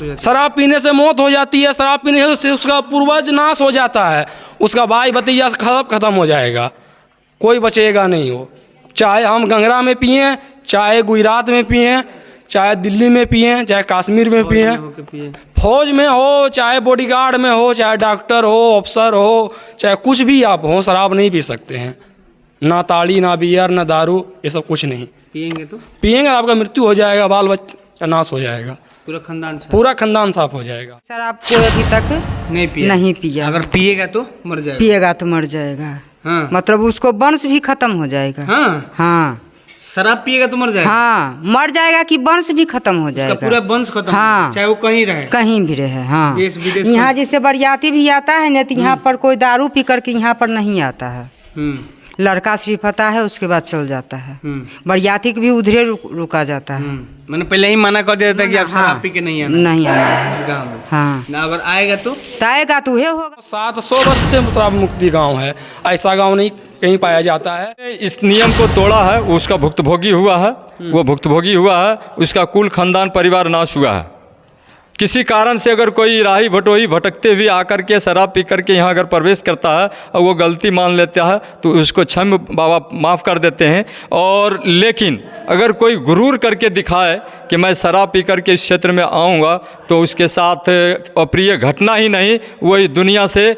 शराब पीने से मौत हो जाती है, शराब पीने से उसका पूर्वज नाश हो जाता है, उसका भाई भतीजा खत्म हो जाएगा, कोई बचेगा नहीं। वो चाहे हम गंगरा में पिए, चाहे गुजरात में पिए, चाहे दिल्ली में पिए, चाहे कश्मीर में पिए, फौज में हो, चाहे बॉडीगार्ड में हो, चाहे डॉक्टर हो, अफसर हो, चाहे कुछ भी आप हो, शराब नहीं पी सकते हैं। ना ताड़ी, ना बियर, ना दारू, ये सब कुछ नहीं। पिएंगे आपका मृत्यु हो जाएगा, बाल बच्चा नाश हो जाएगा, पूरा खानदान साफ हो जाएगा। शराब कोई अभी तक नहीं पिया। अगर पिएगा तो मर जाएगा। पिएगा तो मर जाएगा। हाँ। मतलब उसको वंश भी खत्म हो जाएगा। हाँ। हाँ। शराब पिएगा तो मर जाएगा। हाँ, मर जाएगा कि वंश भी खत्म हो जाएगा, पूरा वंश खत्म। हाँ, चाहे वो कहीं रहे, कहीं भी रहे। हाँ, देश विदेश। यहाँ जैसे बरियाती भी आता है ना, तो यहाँ पर कोई दारू पी करके यहाँ पर नहीं आता है। लड़का सिर्फ आता है, उसके बाद चल जाता है। बरियाती के भी उधरे रुका जाता है। मैंने पहले ही मना कर दिया था कि आप शराब पी के नहीं आना। नहीं आना इस गाँव में। हाँ, अगर आएगा तो आएगा तो ये होगा। 700 वर्ष से शराब मुक्ति गांव है, ऐसा गांव नहीं कहीं पाया जाता है। इस नियम को तोड़ा है, उसका भुक्तभोगी हुआ है, वो भुक्तभोगी हुआ है, उसका कुल खानदान परिवार नाश हुआ है। किसी कारण से अगर कोई राही भटोही भटकते हुए आकर के शराब पी करके यहाँ अगर प्रवेश करता है और वो गलती मान लेता है तो उसको क्षम बाबा माफ़ कर देते हैं। और लेकिन अगर कोई गुरूर करके दिखाए कि मैं शराब पी करके इस क्षेत्र में आऊँगा तो उसके साथ अप्रिय घटना ही नहीं, वही दुनिया से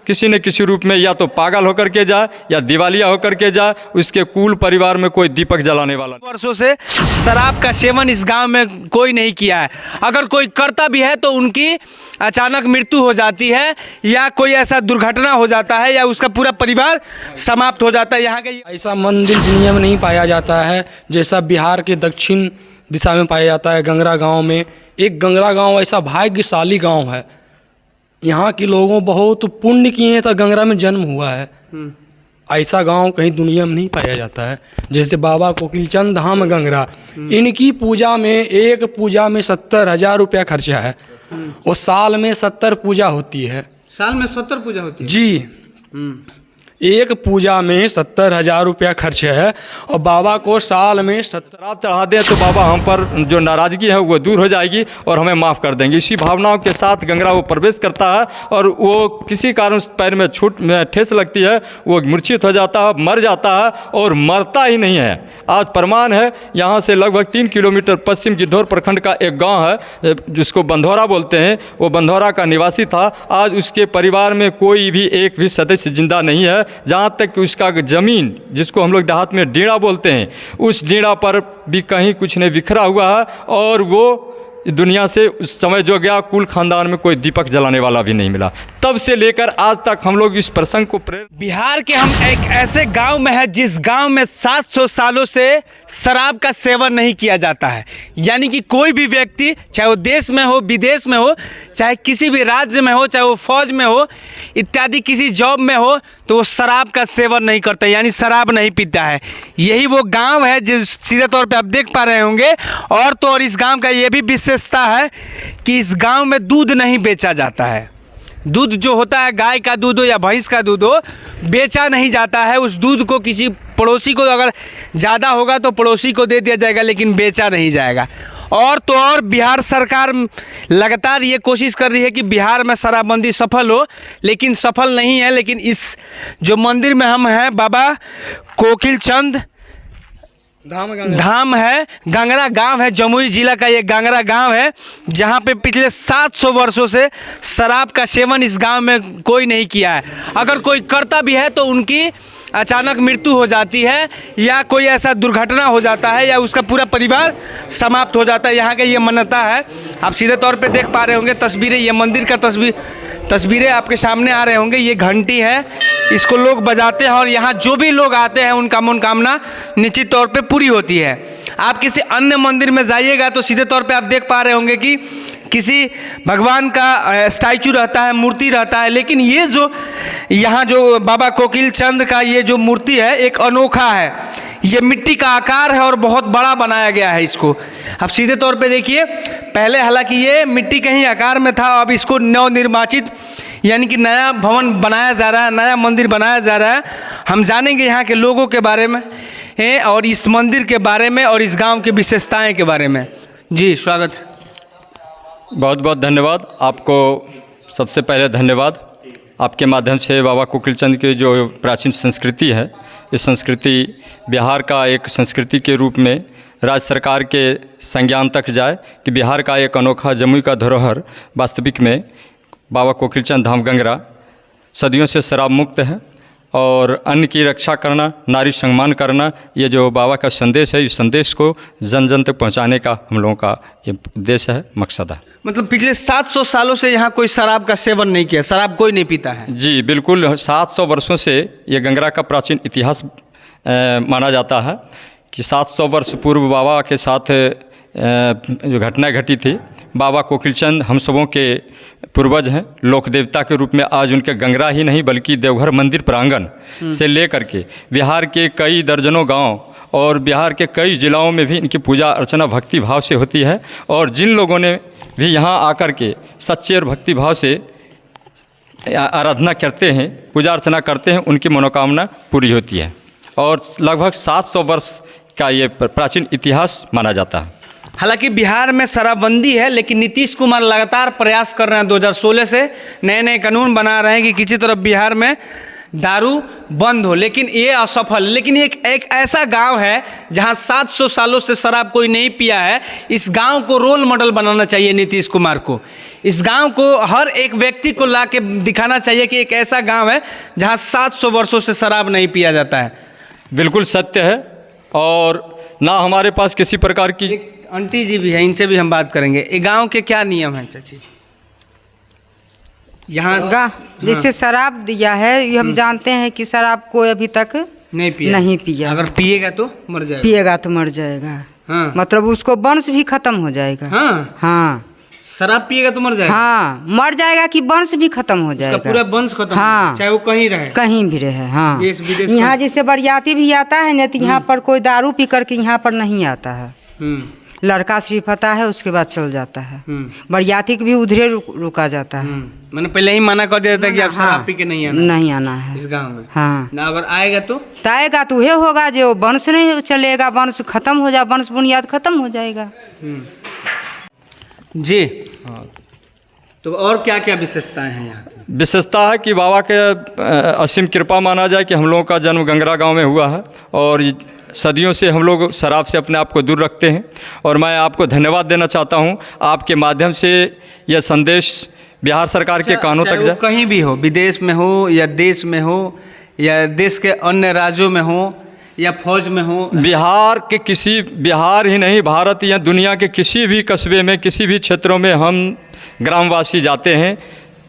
किसी न किसी रूप में या तो पागल होकर के जाए या दिवालिया होकर के जाए, उसके कुल परिवार में कोई दीपक जलाने वाला। वर्षों से शराब का सेवन इस गांव में कोई नहीं किया है। अगर कोई करता भी है तो उनकी अचानक मृत्यु हो जाती है या कोई ऐसा दुर्घटना हो जाता है या उसका पूरा परिवार समाप्त हो जाता है। यहाँ के ऐसा मंदिर दुनिया में नहीं पाया जाता है जैसा बिहार के दक्षिण दिशा में पाया जाता है। गंगरा गाँव में, एक गंगरा गाँव ऐसा भाग्यशाली गाँव है, यहाँ के लोगों बहुत पुण्य किए हैं तो गंगरा में जन्म हुआ है। ऐसा गांव कहीं दुनिया में नहीं पाया जाता है। जैसे बाबा कोकिलचंद धाम गंगरा, इनकी पूजा में एक पूजा में 70,000 रुपया खर्चा है। वो साल में 70 पूजा होती है। साल में 70 पूजा होती है जी। एक पूजा में 70,000 रुपया खर्च है और बाबा को साल में 70 शराब चढ़ा दें तो बाबा हम पर जो नाराज़गी है वो दूर हो जाएगी और हमें माफ़ कर देंगे। इसी भावनाओं के साथ गंगरा वो प्रवेश करता है और वो किसी कारण पैर में ठेस लगती है, वो मूर्छित हो जाता है, मर जाता है और मरता ही नहीं है। आज प्रमाण है, यहाँ से लगभग 3 किलोमीटर पश्चिम गिद्धौर प्रखंड का एक गाँव है जिसको बंधौरा बोलते हैं, वो बंधौरा का निवासी था। आज उसके परिवार में कोई भी एक भी सदस्य जिंदा नहीं है। जहाँ तक कि उसका ज़मीन जिसको हम लोग देहात में डेड़ा बोलते हैं, उस डेड़ा पर भी कहीं कुछ नहीं बिखरा हुआ है और वो दुनिया से उस समय जो गया कुल खानदान में कोई दीपक जलाने वाला भी नहीं मिला। तब से लेकर आज तक हम लोग इस प्रसंग को बिहार के हम एक ऐसे गांव में है जिस गांव में 700 सालों से शराब का सेवन नहीं किया जाता है। यानी कि कोई भी व्यक्ति, चाहे वो देश में हो, विदेश में हो, चाहे किसी भी राज्य में हो, चाहे वो फौज में हो इत्यादि किसी जॉब में हो, तो वो शराब का सेवन नहीं करता, यानी शराब नहीं पीता है। यही वो गांव है जिस सीधे तौर पे आप देख पा रहे होंगे। और तो और इस गांव का ये भी विशेषता है कि इस गांव में दूध नहीं बेचा जाता है। दूध जो होता है, गाय का दूध हो या भैंस का दूध हो, बेचा नहीं जाता है। उस दूध को किसी पड़ोसी को अगर ज़्यादा होगा तो पड़ोसी को दे दिया जाएगा, लेकिन बेचा नहीं जाएगा। और तो और बिहार सरकार लगातार ये कोशिश कर रही है कि बिहार में शराबबंदी सफल हो, लेकिन सफल नहीं है। लेकिन इस जो मंदिर में हम हैं, बाबा कोकिलचंद धाम है, गंगरा गांव है, जमुई जिला का ये गंगरा गांव है, जहां पे पिछले 700 वर्षों से शराब का सेवन इस गांव में कोई नहीं किया है। अगर कोई करता भी है तो उनकी अचानक मृत्यु हो जाती है या कोई ऐसा दुर्घटना हो जाता है या उसका पूरा परिवार समाप्त हो जाता है। यहाँ का ये मान्यता है। आप सीधे तौर पे देख पा रहे होंगे तस्वीरें, ये मंदिर का तस्वीरें आपके सामने आ रहे होंगे। ये घंटी है, इसको लोग बजाते हैं और यहाँ जो भी लोग आते हैं उनका मनोकामना निश्चित तौर पे पूरी होती है। आप किसी अन्य मंदिर में जाइएगा तो सीधे तौर पे आप देख पा रहे होंगे कि किसी भगवान का स्टैचू रहता है, मूर्ति रहता है, लेकिन ये जो यहाँ जो बाबा कोकिलचंद का ये जो मूर्ति है एक अनोखा है। ये मिट्टी का आकार है और बहुत बड़ा बनाया गया है इसको। अब सीधे तौर पे देखिए, पहले हालांकि ये मिट्टी के ही आकार में था, अब इसको नवनिर्वाचित यानी कि नया भवन बनाया जा रहा है, नया मंदिर बनाया जा रहा है। हम जानेंगे यहाँ के लोगों के बारे में और इस मंदिर के बारे में और इस गांव की विशेषताएं के बारे में। जी स्वागत है। बहुत बहुत धन्यवाद आपको। सबसे पहले धन्यवाद आपके माध्यम से बाबा कोकिलचंद की जो प्राचीन संस्कृति है, इस संस्कृति बिहार का एक संस्कृति के रूप में राज्य सरकार के संज्ञान तक जाए कि बिहार का एक अनोखा जमुई का धरोहर वास्तविक में बाबा कोकिलचंद धाम गंगरा सदियों से शराब मुक्त है और अन्न की रक्षा करना, नारी सम्मान करना, ये जो बाबा का संदेश है, इस संदेश को जन जन तक पहुँचाने का हम लोगों का ये उद्देश्य है, मकसद है। मतलब पिछले 700 सालों से यहाँ कोई शराब का सेवन नहीं किया, शराब कोई नहीं पीता है? जी बिल्कुल, 700 वर्षों से ये गंगरा का प्राचीन इतिहास माना जाता है कि 700 वर्ष पूर्व बाबा के साथ जो घटना घटी थी, बाबा कोकिलचंद हम सबों के पूर्वज हैं, लोक देवता के रूप में आज उनके गंगरा ही नहीं बल्कि देवघर मंदिर प्रांगण से लेकर के बिहार के कई दर्जनों गांव और बिहार के कई जिलाओं में भी इनकी पूजा अर्चना भक्ति भाव से होती है। और जिन लोगों ने भी यहाँ आकर के सच्चे और भक्ति भाव से आराधना करते हैं, पूजा अर्चना करते हैं, उनकी मनोकामना पूरी होती है। और लगभग 700 वर्ष का ये प्राचीन इतिहास माना जाता है। हालांकि बिहार में शराबबंदी है, लेकिन नीतीश कुमार लगातार प्रयास कर रहे हैं 2016 से नए नए कानून बना रहे हैं कि किसी तरफ बिहार में दारू बंद हो, लेकिन ये असफल। लेकिन एक ऐसा गांव है जहां 700 सालों से शराब कोई नहीं पिया है। इस गांव को रोल मॉडल बनाना चाहिए नीतीश कुमार को। इस गांव को हर एक व्यक्ति को ला के दिखाना चाहिए कि एक ऐसा गांव है जहां 700 वर्षों से शराब नहीं पिया जाता है। बिल्कुल सत्य है। और ना हमारे पास किसी प्रकार की आंटी जी भी है, इनसे भी हम बात करेंगे। ये गांव के क्या नियम हैं चाची? यहाँ जिससे शराब दिया है, ये हम जानते हैं कि शराब कोई अभी तक नहीं पिया। अगर पिएगा तो मर जाएगा। पिएगा तो मर जाएगा। हाँ। मतलब उसको वंश भी खत्म हो जाएगा। हाँ हाँ, शराब पिएगा तो मर जाएगा। हाँ, मर जाएगा कि वंश भी खत्म हो जाएगा। पूरा वंश खत्म। हाँ, चाहे वो कहीं रहे, कहीं भी रहे। हाँ, देश विदेश। यहाँ जैसे बरियाती भी आता है ना, तो यहाँ पर कोई दारू पी करके यहाँ पर नहीं आता है। लड़का सिर्फ आता है, उसके बाद चल जाता है। बरियाती भी उधरे रुका जाता है। मैंने पहले ही मना कर दिया था कि आप शराब पी के नहीं आना है इस गांव में। हाँ, ना अगर आएगा तो आएगा तो ये होगा जो वंश नहीं चलेगा, वंश खत्म हो जाए, वंश बुनियाद खत्म हो जाएगा। जी हाँ। तो और क्या क्या विशेषताएं हैं यहाँ की? विशेषता है कि बाबा के असीम कृपा माना जाए कि हम लोगों का जन्म गंगरा गांव में हुआ है और सदियों से हम लोग शराब से अपने आप को दूर रखते हैं। और मैं आपको धन्यवाद देना चाहता हूं, आपके माध्यम से यह संदेश बिहार सरकार के कानों तक जाए। कहीं भी हो, विदेश में हो या देश में हो या देश के अन्य राज्यों में हो या फौज में हो, बिहार ही नहीं, भारत या दुनिया के किसी भी कस्बे में, किसी भी क्षेत्रों में हम ग्रामवासी जाते हैं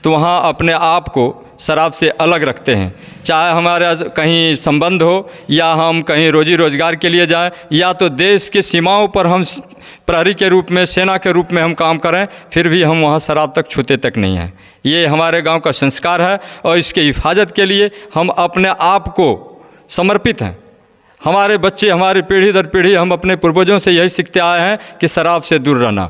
तो वहाँ अपने आप को शराब से अलग रखते हैं। चाहे हमारा कहीं संबंध हो या हम कहीं रोजी रोजगार के लिए जाएं या तो देश की सीमाओं पर हम प्रहरी के रूप में, सेना के रूप में हम काम करें, फिर भी हम वहाँ शराब तक छूते तक नहीं हैं। ये हमारे गांव का संस्कार है और इसके हिफाजत के लिए हम अपने आप को समर्पित हैं। हमारे बच्चे, हमारी पीढ़ी दर पीढ़ी हम अपने पूर्वजों से यही सीखते आए हैं कि शराब से दूर रहना।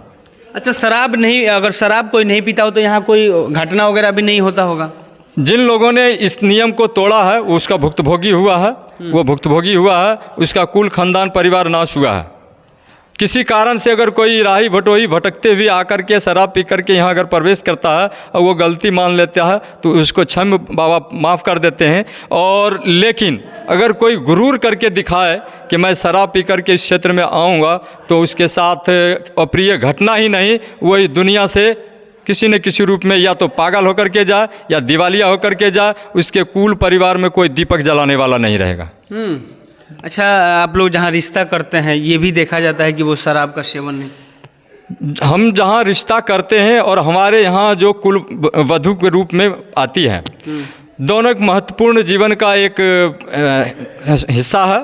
अच्छा, शराब नहीं, अगर शराब कोई नहीं पीता हो तो यहाँ कोई घटना वगैरह भी नहीं होता होगा? जिन लोगों ने इस नियम को तोड़ा है उसका भुक्तभोगी हुआ है, वो भुक्तभोगी हुआ है, उसका कुल खानदान परिवार नाश हुआ है। किसी कारण से अगर कोई राही भटोही भटकते हुए आकर के शराब पी करके यहाँ अगर प्रवेश करता है और वो गलती मान लेता है तो उसको क्षम बाबा माफ़ कर देते हैं। और लेकिन अगर कोई गुरूर करके दिखाए कि मैं शराब पी करके इस क्षेत्र में आऊँगा तो उसके साथ अप्रिय घटना ही नहीं, वो इस दुनिया से किसी न किसी रूप में या तो पागल होकर के जाए या दिवालिया होकर के जाए, उसके कुल परिवार में कोई दीपक जलाने वाला नहीं रहेगा। अच्छा, आप लोग जहाँ रिश्ता करते हैं ये भी देखा जाता है कि वो शराब का सेवन नहीं? हम जहाँ रिश्ता करते हैं और हमारे यहाँ जो कुल वधू के रूप में आती है, दोनों एक महत्वपूर्ण जीवन का एक हिस्सा है।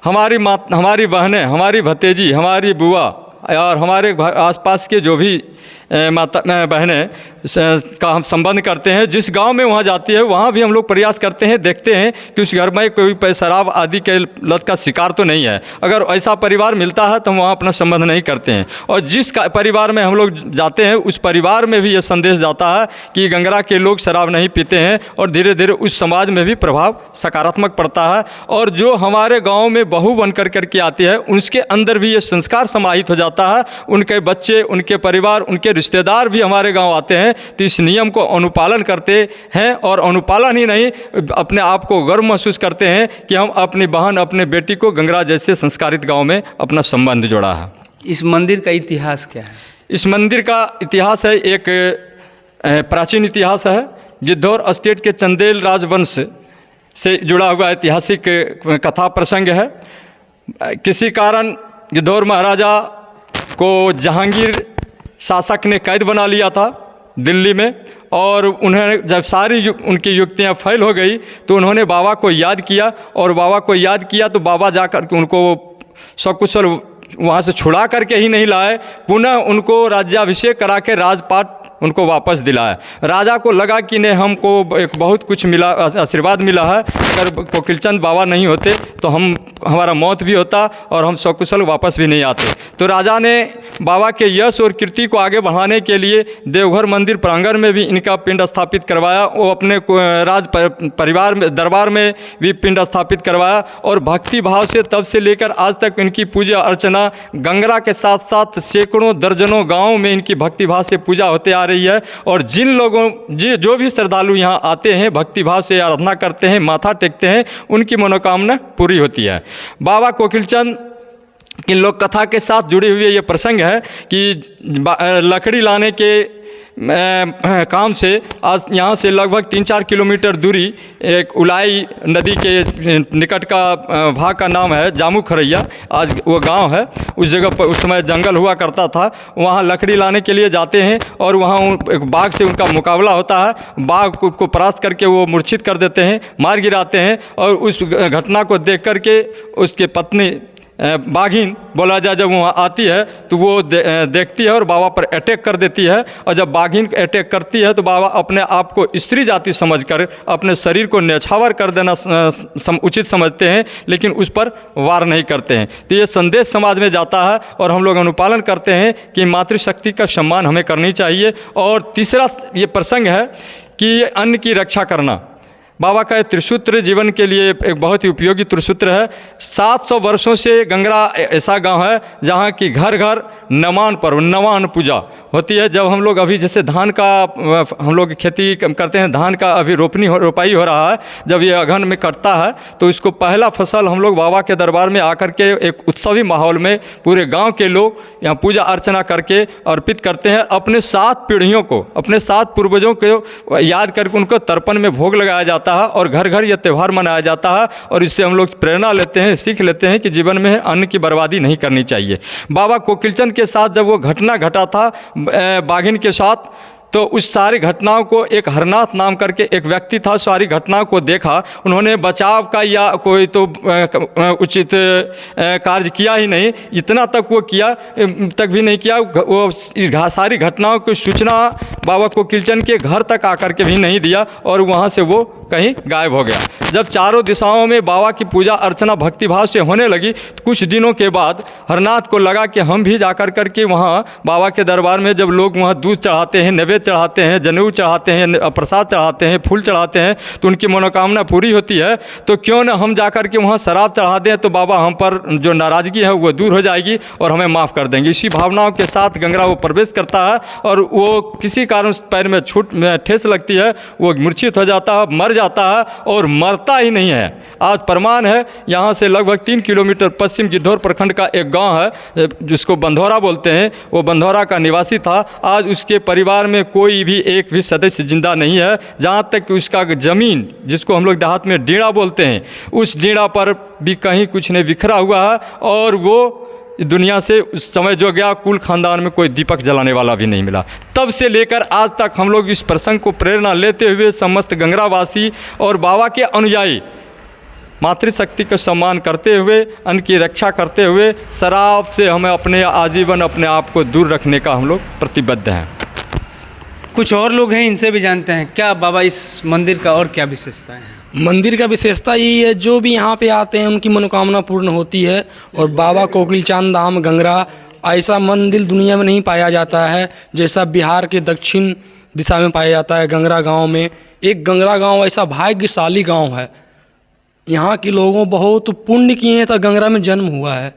हमारी बहनें, हमारी भतीजी, हमारी बुआ और हमारे आसपास के जो भी माता बहनें का हम संबंध करते हैं, जिस गांव में वहाँ जाती है वहाँ भी हम लोग प्रयास करते हैं, देखते हैं कि उस घर में कोई शराब आदि के लत का शिकार तो नहीं है। अगर ऐसा परिवार मिलता है तो हम वहाँ अपना संबंध नहीं करते हैं। और जिस परिवार में हम लोग जाते हैं उस परिवार में भी ये संदेश जाता है कि गंगरा के लोग शराब नहीं पीते हैं और धीरे धीरे उस समाज में भी प्रभाव सकारात्मक पड़ता है। और जो हमारे गाँव में बहू बन करके आती है उसके अंदर भी ये संस्कार समाहित हो जाता है। उनके बच्चे, उनके परिवार, उनके रिश्तेदार भी हमारे गांव आते हैं तो इस नियम को अनुपालन करते हैं, और अनुपालन ही नहीं अपने आप को गर्व महसूस करते हैं कि हम अपनी बहन अपने बेटी को गंगरा जैसे संस्कारित गांव में अपना संबंध जोड़ा है। इस मंदिर का इतिहास क्या है? इस मंदिर का इतिहास है, एक प्राचीन इतिहास है। गिद्धौर स्टेट के चंदेल राजवंश से जुड़ा हुआ ऐतिहासिक कथा प्रसंग है। किसी कारण गिद्धौर महाराजा को जहांगीर शासक ने कैद बना लिया था दिल्ली में, और उन्हें जब सारी उनकी युक्तियां फैल हो गई तो उन्होंने बाबा को याद किया, और बाबा को याद किया तो बाबा जाकर के उनको सकुशल वहाँ से छुड़ा करके ही नहीं लाए, पुनः उनको राज्याभिषेक करा के राजपाट उनको वापस दिलाया। राजा को लगा कि नहीं, हमको एक बहुत कुछ मिला, आशीर्वाद मिला है, अगर कोकिलचंद बाबा नहीं होते तो हमारा मौत भी होता और हम सकुशल वापस भी नहीं आते। तो राजा ने बाबा के यश और कीर्ति को आगे बढ़ाने के लिए देवघर मंदिर प्रांगण में भी इनका पिंड स्थापित करवाया। वो अपने परिवार में दरबार में भी पिंड स्थापित करवाया, और भक्ति भाव से तब से लेकर आज तक इनकी पूजा अर्चना गंगरा के साथ साथ सैकड़ों दर्जनों गाँव में इनकी भक्ति भाव से पूजा होते आ रही है। और जिन लोगों जो भी श्रद्धालु यहाँ आते हैं भक्ति भाव से आराधना करते हैं, माथा टेकते हैं, उनकी मनोकामना पूरी होती है। बाबा कोकिलचंद की लोक कथा के साथ जुड़ी हुई ये प्रसंग है कि लकड़ी लाने के काम से आज यहाँ से लगभग 3-4 किलोमीटर दूरी एक उलाई नदी के निकट का भाग का नाम है जामू खरैया, आज वो गांव है। उस जगह पर उस समय जंगल हुआ करता था, वहाँ लकड़ी लाने के लिए जाते हैं और वहाँ एक बाघ से उनका मुकाबला होता है। बाघ को परास्त करके वो मूर्छित कर देते हैं, मार गिराते हैं, और उस घटना को देख करके उसके पत्नी बाघिन बोला जाए जब वहाँ आती है तो वो देखती है और बाबा पर अटैक कर देती है। और जब बाघिन अटैक करती है तो बाबा अपने आप को स्त्री जाति समझकर अपने शरीर को न्यौछावर कर देना उचित समझते हैं, लेकिन उस पर वार नहीं करते हैं। तो ये संदेश समाज में जाता है और हम लोग अनुपालन करते हैं कि मातृशक्ति का सम्मान हमें करनी चाहिए। और तीसरा ये प्रसंग है कि अन्न की रक्षा करना। बाबा का त्रिसूत्र जीवन के लिए एक बहुत ही उपयोगी त्रिसूत्र है। 700 वर्षों से गंगरा ऐसा गांव है जहां की घर घर नवान पर्व, नवान पूजा होती है। जब हम लोग अभी जैसे धान का हम लोग खेती करते हैं, धान का अभी रोपाई हो रहा है, जब ये अगहन में कटता है तो इसको पहला फसल हम लोग बाबा के दरबार में आकर के एक उत्सवी माहौल में पूरे गाँव के लोग यहाँ पूजा अर्चना करके अर्पित करते हैं। अपने 7 पीढ़ियों को, अपने 7 पूर्वजों को याद करके उनको तर्पण में भोग लगाया जाता है और घर घर यह त्यौहार मनाया जाता है। और इससे हम लोग प्रेरणा लेते हैं, सीख लेते हैं कि जीवन में अन्न की बर्बादी नहीं करनी चाहिए। बाबा कोकिलचंद के साथ जब वो घटना घटा था बाघिन के साथ, तो उस सारी घटनाओं को एक हरनाथ नाम करके एक व्यक्ति था, सारी घटनाओं को देखा। उन्होंने बचाव का या कोई तो उचित कार्य किया ही नहीं, इतना तक वो किया तक भी नहीं किया। वो इस सारी घटनाओं की सूचना बाबा कोकिलचंद के घर तक आकर के भी नहीं दिया और वहाँ से वो कहीं गायब हो गया। जब चारों दिशाओं में बाबा की पूजा अर्चना भक्तिभाव से होने लगी तो कुछ दिनों के बाद हरनाथ को लगा कि हम भी जाकर करके वहाँ बाबा के दरबार में जब लोग वहाँ दूध चढ़ाते हैं, नैवेद्य चढ़ाते हैं, जनेऊ चढ़ाते हैं, प्रसाद चढ़ाते हैं, फूल चढ़ाते हैं, तो उनकी मनोकामना पूरी होती है। तो क्यों न हम जाकर के वहाँ शराब चढ़ा दें, तो बाबा हम पर जो नाराज़गी है वो दूर हो जाएगी और हमें माफ़ कर देंगे। इसी भावनाओं के साथ गंगरा वो प्रवेश करता है और वो किसी कारण पैर में ठेस लगती है, वो मूर्छित हो जाता है, मर जाता है और मरता ही नहीं है। आज प्रमाण है, यहाँ से लगभग 3 किलोमीटर पश्चिम गिद्धौर प्रखंड का एक गांव है जिसको बंधौरा बोलते हैं, वो बंधौरा का निवासी था। आज उसके परिवार में कोई भी एक भी सदस्य जिंदा नहीं है। जहाँ तक कि उसका ज़मीन जिसको हम लोग देहात में डेड़ा बोलते हैं, उस डेड़ा पर भी कहीं कुछ नहीं बिखरा हुआ है और वो दुनिया से उस समय जो गया, कुल खानदान में कोई दीपक जलाने वाला भी नहीं मिला। तब से लेकर आज तक हम लोग इस प्रसंग को प्रेरणा लेते हुए समस्त गंगरावासी और बाबा के अनुयायी मातृशक्ति का सम्मान करते हुए, अन्न की रक्षा करते हुए, शराब से हमें अपने आजीवन अपने आप को दूर रखने का हम लोग प्रतिबद्ध हैं। कुछ और लोग हैं, इनसे भी जानते हैं क्या बाबा इस मंदिर का और क्या विशेषता है? मंदिर का विशेषता यही है, जो भी यहाँ पे आते हैं उनकी मनोकामना पूर्ण होती है। और बाबा कोकिलचंद धाम गंगरा ऐसा मंदिर दुनिया में नहीं पाया जाता है जैसा बिहार के दक्षिण दिशा में पाया जाता है। गंगरा गांव में एक गंगरा गांव ऐसा भाग्यशाली गांव है, यहाँ के लोगों बहुत पुण्य किए हैं तो गंगरा में जन्म हुआ है।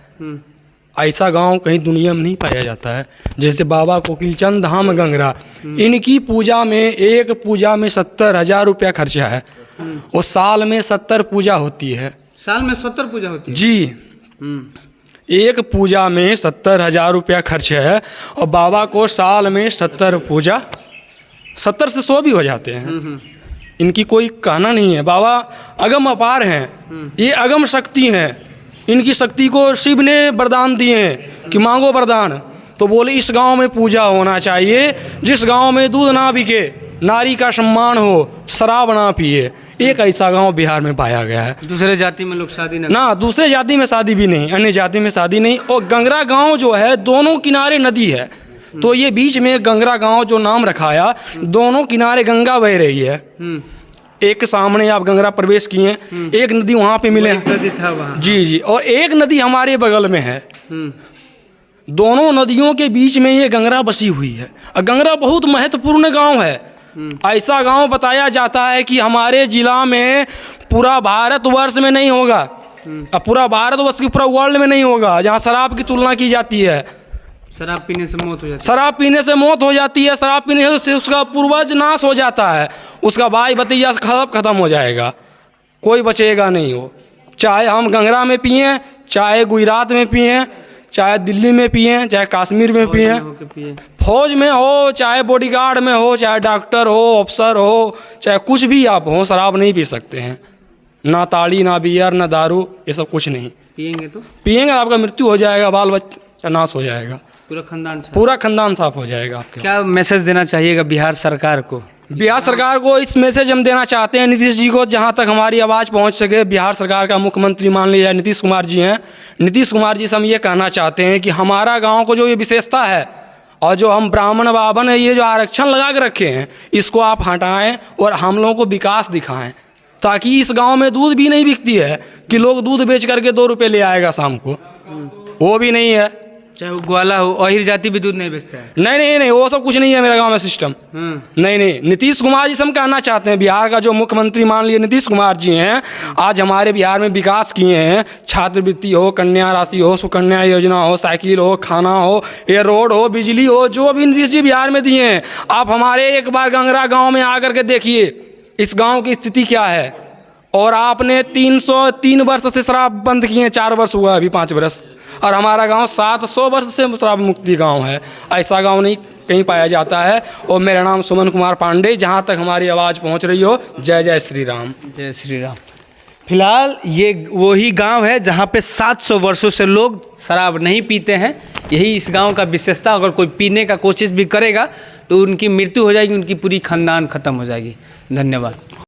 ऐसा गांव कहीं दुनिया में नहीं पाया जाता है। जैसे बाबा कोकिलचंद धाम गंगरा, इनकी पूजा में एक पूजा में 70,000 रुपया खर्चा है और साल में 70 पूजा होती है। साल में 70 पूजा होती है जी। एक पूजा में 70,000 रुपया खर्च है और बाबा को साल में 70 पूजा, 70 से 100 भी हो जाते हैं। इनकी कोई कहना नहीं है। बाबा अगम अपार हैं, ये अगम शक्ति हैं। इनकी शक्ति को शिव ने वरदान दिए हैं कि मांगो वरदान, तो बोले इस गांव में पूजा होना चाहिए जिस गांव में दूध ना बिके, नारी का सम्मान हो, शराब ना पिए। एक ऐसा गांव बिहार में पाया गया है। दूसरे जाति में लोग शादी ना, दूसरे जाति में शादी भी नहीं, अन्य जाति में शादी नहीं। और गंगरा गांव जो है दोनों किनारे नदी है, तो ये बीच में गंगरा गांव जो नाम रखाया, दोनों किनारे गंगा बह रही है। एक सामने आप गंगरा प्रवेश किए, एक नदी वहाँ पे मिले, नदी था वहाँ। जी जी, और एक नदी हमारे बगल में है। दोनों नदियों के बीच में ये गंगरा बसी हुई है। और गंगरा बहुत महत्वपूर्ण गांव है। ऐसा गांव बताया जाता है कि हमारे जिला में पूरा भारतवर्ष में नहीं होगा, और पूरा भारतवर्ष की पूरा वर्ल्ड में नहीं होगा जहाँ शराब की तुलना की जाती है। शराब पीने से मौत हो जाती है। शराब पीने से मौत हो जाती है, शराब पीने से उसका पूर्वज नाश हो जाता है, उसका भाई भतीजा खत्म हो जाएगा, कोई बचेगा नहीं वो। चाहे हम गंगरा में पिएं, चाहे गुजरात में पिएं, चाहे दिल्ली में पिएं, चाहे कश्मीर में पिएं, फौज में हो, चाहे बॉडीगार्ड में हो, चाहे डॉक्टर हो, अफसर हो, चाहे कुछ भी आप हो, शराब नहीं पी सकते हैं। ना ताड़ी, ना बियर, ना दारू, ये सब कुछ नहीं। पिएंगे आपका मृत्यु हो जाएगा, बाल बच्चा नाश हो जाएगा, पूरा खानदान साफ हो जाएगा आपके। क्या मैसेज देना चाहिएगा बिहार सरकार को? बिहार सरकार को इस मैसेज हम देना चाहते हैं, नीतीश जी को, जहाँ तक हमारी आवाज़ पहुँच सके। बिहार सरकार का मुख्यमंत्री मान लीजिए नीतीश कुमार जी हैं। नीतीश कुमार जी से हम ये कहना चाहते हैं कि हमारा गांव को जो ये विशेषता है और जो हम ब्राह्मण बावन है, ये जो आरक्षण लगा के रखे हैं, इसको आप हटाएं और हम लोगों को विकास दिखाएं, ताकि इस गाँव में दूध भी नहीं बिकती है कि लोग दूध बेच करके 2 रुपये ले आएगा शाम को, वो भी नहीं है। चाहे वो ग्वाला हो, अहिर जाति भी दूध नहीं बेचता है। नहीं, वो सब कुछ नहीं है मेरे गांव में सिस्टम। नहीं, नीतीश कुमार जी से हम कहना चाहते हैं, बिहार का जो मुख्यमंत्री मान लिए नीतीश कुमार जी हैं, आज हमारे बिहार में विकास किए हैं। छात्रवृत्ति हो, कन्या राशि हो, सुकन्या योजना हो, साइकिल हो, खाना हो, ये रोड हो, बिजली हो, जो भी नीतीश जी बिहार में दिए हैं, आप हमारे एक बार गंगरा गाँव में आकर के देखिए इस गाँव की स्थिति क्या है। और आपने 303 वर्ष से शराब बंद किए हैं, 4 वर्ष हुआ अभी, 5 वर्ष, और हमारा गांव 700 वर्ष से शराब मुक्ति गांव है। ऐसा गांव नहीं कहीं पाया जाता है। और मेरा नाम सुमन कुमार पांडे, जहां तक हमारी आवाज़ पहुंच रही हो, जय जय श्री राम। जय श्री राम। फिलहाल ये वही गांव है जहां पे 700 वर्षों से लोग शराब नहीं पीते हैं। यही इस गांव का विशेषता। अगर कोई पीने का कोशिश भी करेगा तो उनकी मृत्यु हो जाएगी, उनकी पूरी खानदान खत्म हो जाएगी। धन्यवाद।